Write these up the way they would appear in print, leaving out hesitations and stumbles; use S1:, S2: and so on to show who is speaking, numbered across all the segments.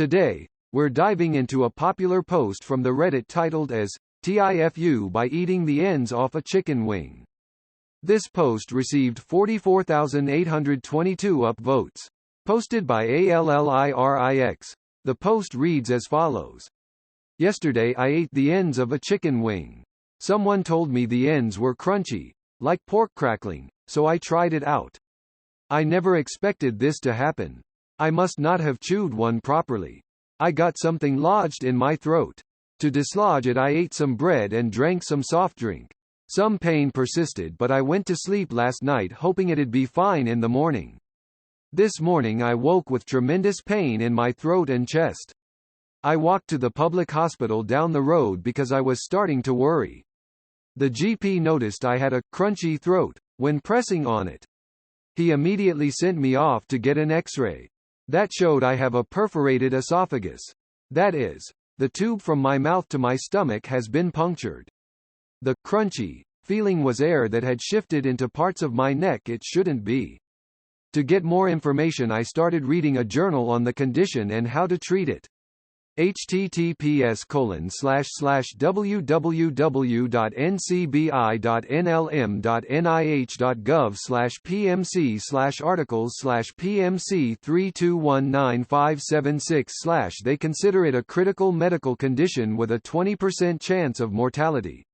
S1: Today, we're diving into a popular post from the Reddit titled as "TIFU by eating the ends off a chicken wing." This post received 44,822 upvotes. Posted by ALLIRIX. The post reads as follows. Yesterday I ate the ends of a chicken wing. Someone told me the ends were crunchy, like pork crackling, so I tried it out. I never expected this to happen. I must not have chewed one properly. I got something lodged in my throat. To dislodge it I ate some bread and drank some soft drink. Some pain persisted but I went to sleep last night hoping it'd be fine in the morning. This morning I woke with tremendous pain in my throat and chest. I walked to the public hospital down the road because I was starting to worry. The GP noticed I had a crunchy throat when pressing on it. He immediately sent me off to get an X-ray. That showed I have a perforated esophagus. That is, the tube from my mouth to my stomach has been punctured. The crunchy feeling was air that had shifted into parts of my neck it shouldn't be. To get more information I started reading a journal on the condition and how to treat it. https://www.ncbi.nlm.nih.gov/pmc/articles/pmc3219576/ They consider it a critical medical condition with a 20% chance of mortality.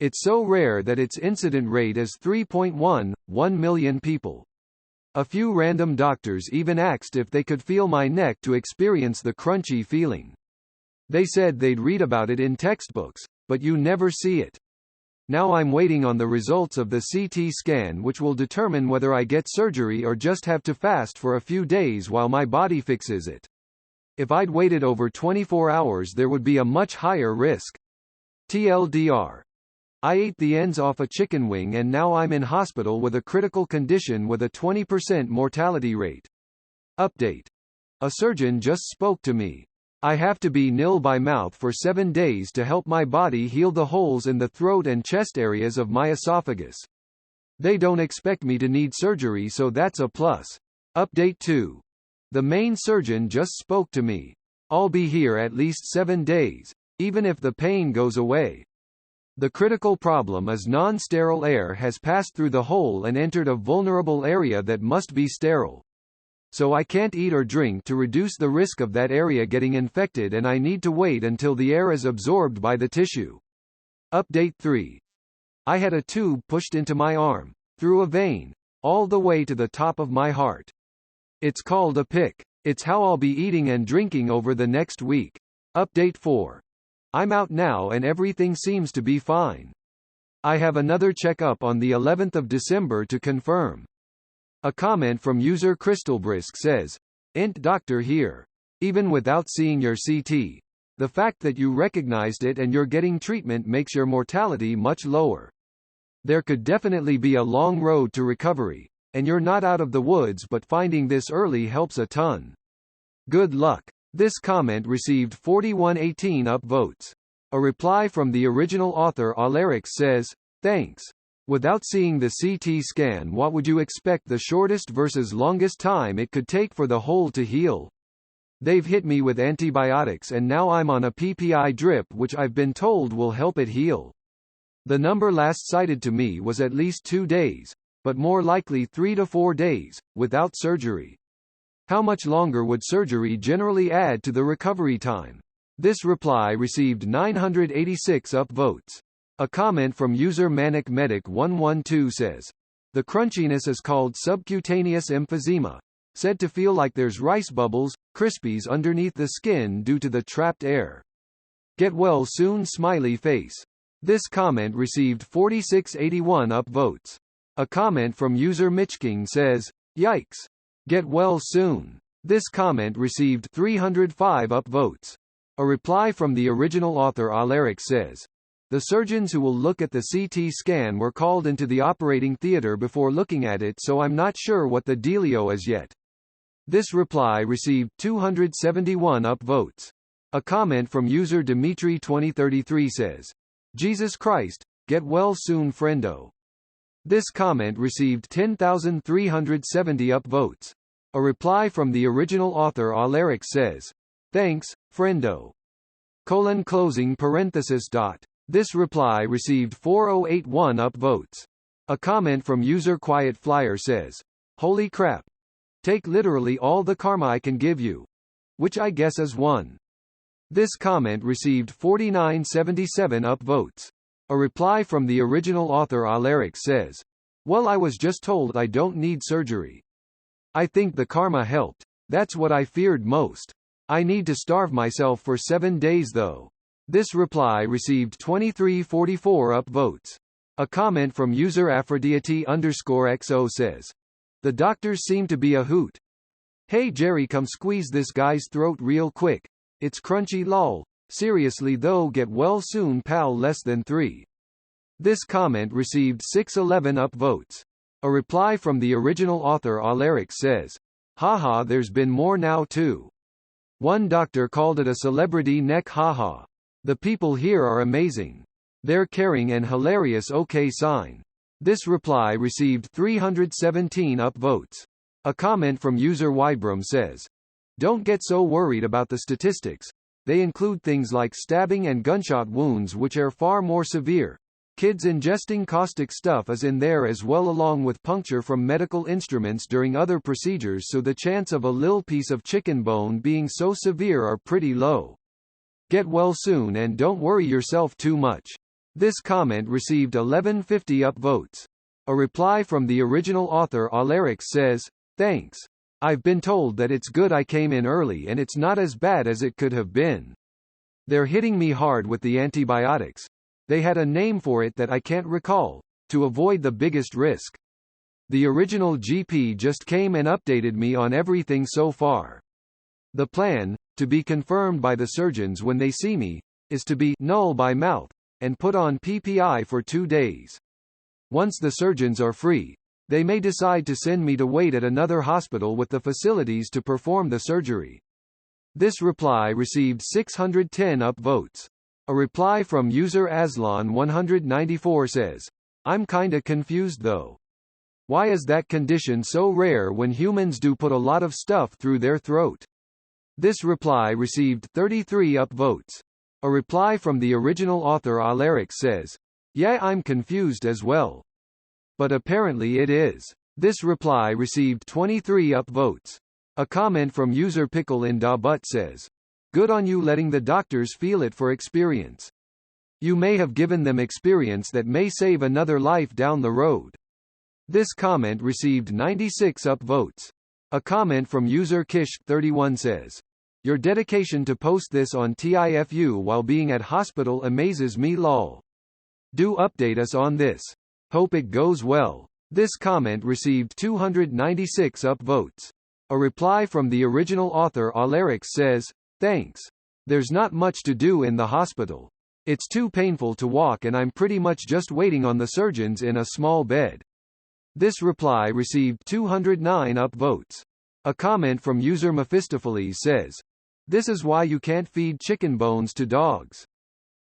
S1: It's so rare that its incident rate is 3.1, 1 million people. A few random doctors even asked if they could feel my neck to experience the crunchy feeling. They said they'd read about it in textbooks, but you never see it. Now I'm waiting on the results of the CT scan which will determine whether I get surgery or just have to fast for a few days while my body fixes it. If I'd waited over 24 hours there would be a much higher risk. TLDR. I ate the ends off a chicken wing and now I'm in hospital with a critical condition with a 20% mortality rate. Update. A surgeon just spoke to me. I have to be nil by mouth for 7 days to help my body heal the holes in the throat and chest areas of my esophagus. They don't expect me to need surgery so that's a plus. Update 2. The main surgeon just spoke to me. I'll be here at least 7 days, even if the pain goes away. The critical problem is non-sterile air has passed through the hole and entered a vulnerable area that must be sterile. So I can't eat or drink to reduce the risk of that area getting infected and I need to wait until the air is absorbed by the tissue. Update 3. I had a tube pushed into my arm, through a vein, all the way to the top of my heart. It's called a PIC. It's how I'll be eating and drinking over the next week. Update 4. I'm out now and everything seems to be fine. I have another checkup on the 11th of December to confirm. A comment from user Crystalbrisk says, "Int doctor here. Even without seeing your CT. The fact that you recognized it and you're getting treatment makes your mortality much lower. There could definitely be a long road to recovery, and you're not out of the woods but finding this early helps a ton. Good luck." This comment received 4118 upvotes. A reply from the original author Alarix says, "Thanks. Without seeing the CT scan what would you expect the shortest versus longest time it could take for the hole to heal? They've hit me with antibiotics and now I'm on a PPI drip which I've been told will help it heal. The number last cited to me was at least 2 days, but more likely 3 to 4 days, without surgery. How much longer would surgery generally add to the recovery time?" This reply received 986 upvotes. A comment from user Manic Medic 112 says, "The crunchiness is called subcutaneous emphysema, said to feel like there's rice bubbles, crispies underneath the skin due to the trapped air. Get well soon smiley face." This comment received 4681 upvotes. A comment from user Mitchking says, "Yikes. Get well soon." This comment received 305 upvotes. A reply from the original author Alarix says, "The surgeons who will look at the CT scan were called into the operating theater before looking at it so I'm not sure what the dealio is yet." This reply received 271 upvotes. A comment from user Dimitri2033 says, "Jesus Christ, get well soon friendo." This comment received 10,370 upvotes. A reply from the original author Alarix says, Thanks, friendo. Closing parenthesis dot. This reply received 4081 upvotes. A comment from user Quiet Flyer says, "Holy crap. Take literally all the karma I can give you." Which I guess is one. This comment received 4977 upvotes. A reply from the original author Alaric says, "Well, I was just told I don't need surgery. I think the karma helped. That's what I feared most. I need to starve myself for 7 days though." This reply received 2344 upvotes. A comment from user Aphrodite_XO says, "The doctors seem to be a hoot. Hey Jerry, come squeeze this guy's throat real quick. It's crunchy lol. Seriously though, get well soon pal." Less than 3. This comment received 611 upvotes. A reply from the original author Alaric says, "Haha, there's been more now too. One doctor called it a celebrity neck haha. The people here are amazing. They're caring and hilarious OK sign." This reply received 317 upvotes. A comment from user Wybrum says, "Don't get so worried about the statistics. They include things like stabbing and gunshot wounds which are far more severe. Kids ingesting caustic stuff is in there as well, along with puncture from medical instruments during other procedures, so the chance of a little piece of chicken bone being so severe are pretty low. Get well soon and don't worry yourself too much." This comment received 1150 upvotes. A reply from the original author Alaric says, "Thanks. I've been told that it's good I came in early and it's not as bad as it could have been. They're hitting me hard with the antibiotics. They had a name for it that I can't recall, to avoid the biggest risk. The original GP just came and updated me on everything so far. The plan, to be confirmed by the surgeons when they see me, is to be null by mouth and put on PPI for 2 days. Once the surgeons are free, they may decide to send me to wait at another hospital with the facilities to perform the surgery." This reply received 610 upvotes. A reply from user Aslan194 says, "I'm kinda confused though. Why is that condition so rare when humans do put a lot of stuff through their throat?" This reply received 33 upvotes. A reply from the original author Alaric says, "Yeah, I'm confused as well. But apparently it is." This reply received 23 upvotes. A comment from user Pickle in Da Butt says, "Good on you letting the doctors feel it for experience. You may have given them experience that may save another life down the road." This comment received 96 upvotes. A comment from user Kish31 says, "Your dedication to post this on TIFU while being at hospital amazes me lol. Do update us on this. Hope it goes well." This comment received 296 upvotes. A reply from the original author Alaric says, "Thanks. There's not much to do in the hospital. It's too painful to walk and I'm pretty much just waiting on the surgeons in a small bed." This reply received 209 upvotes. A comment from user Mephistopheles says, "This is why you can't feed chicken bones to dogs."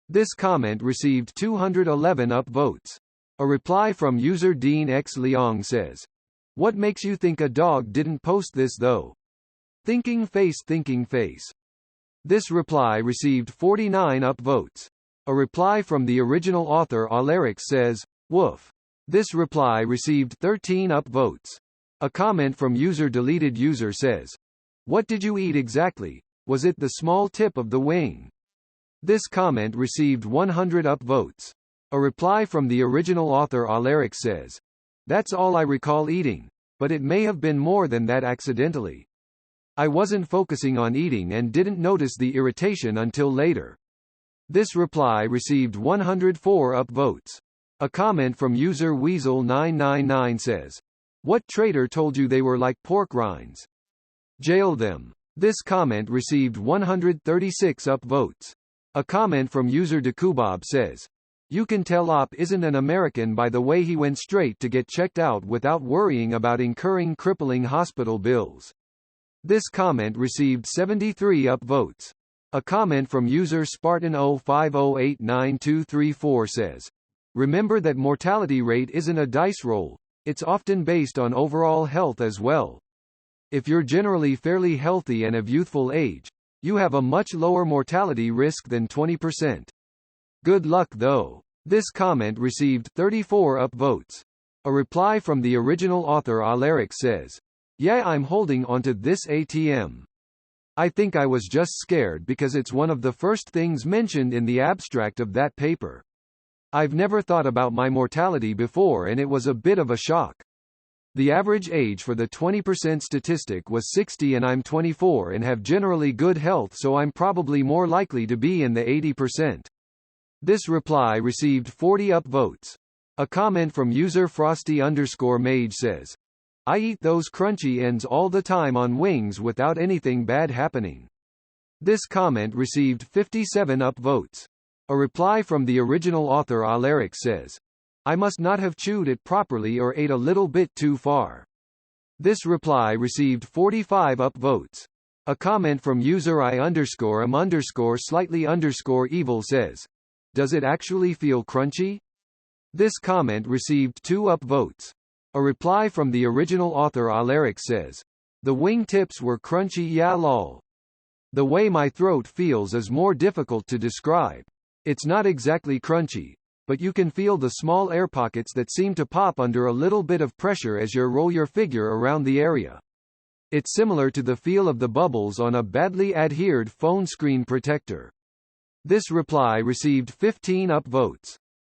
S1: This comment received 211 upvotes. A reply from user Dean X Leong says, "What makes you think a dog didn't post this though? Thinking face thinking face." This reply received 49 upvotes. A reply from the original author Alaric says, "Woof." This reply received 13 upvotes. A comment from user Deleted User says, "What did you eat exactly? Was it the small tip of the wing?" This comment received 100 upvotes. A reply from the original author Alaric says, "That's all I recall eating, but it may have been more than that accidentally. I wasn't focusing on eating and didn't notice the irritation until later." This reply received 104 upvotes. A comment from user Weasel999 says, "What traitor told you they were like pork rinds? Jail them." This comment received 136 upvotes. A comment from user Dekubab says, "You can tell Op isn't an American by the way he went straight to get checked out without worrying about incurring crippling hospital bills." This comment received 73 upvotes. A comment from user Spartan05089234 says, "Remember that mortality rate isn't a dice roll, it's often based on overall health as well. If you're generally fairly healthy and of youthful age, You have a much lower mortality risk than 20%. Good luck though. This comment received 34 upvotes. A reply from the original author Alaric says, "Yeah, I'm holding onto this ATM. I think I was just scared because it's one of the first things mentioned in the abstract of that paper. I've never thought about my mortality before and it was a bit of a shock. The average age for the 20% statistic was 60 and I'm 24 and have generally good health, so I'm probably more likely to be in the 80%. This reply received 40 upvotes. A comment from user Frosty_Mage says, "I eat those crunchy ends all the time on wings without anything bad happening." This comment received 57 upvotes. A reply from the original author Alaric says, "I must not have chewed it properly or ate a little bit too far." This reply received 45 upvotes. A comment from user I_am_slightly_evil says, "Does it actually feel crunchy?" This comment received 2 upvotes. A reply from the original author Alaric says, "The wing tips were crunchy, yeah lol. The way my throat feels is more difficult to describe. It's not exactly crunchy, but you can feel the small air pockets that seem to pop under a little bit of pressure as you roll your figure around the area. It's similar to the feel of the bubbles on a badly adhered phone screen protector." This reply received 15 upvotes.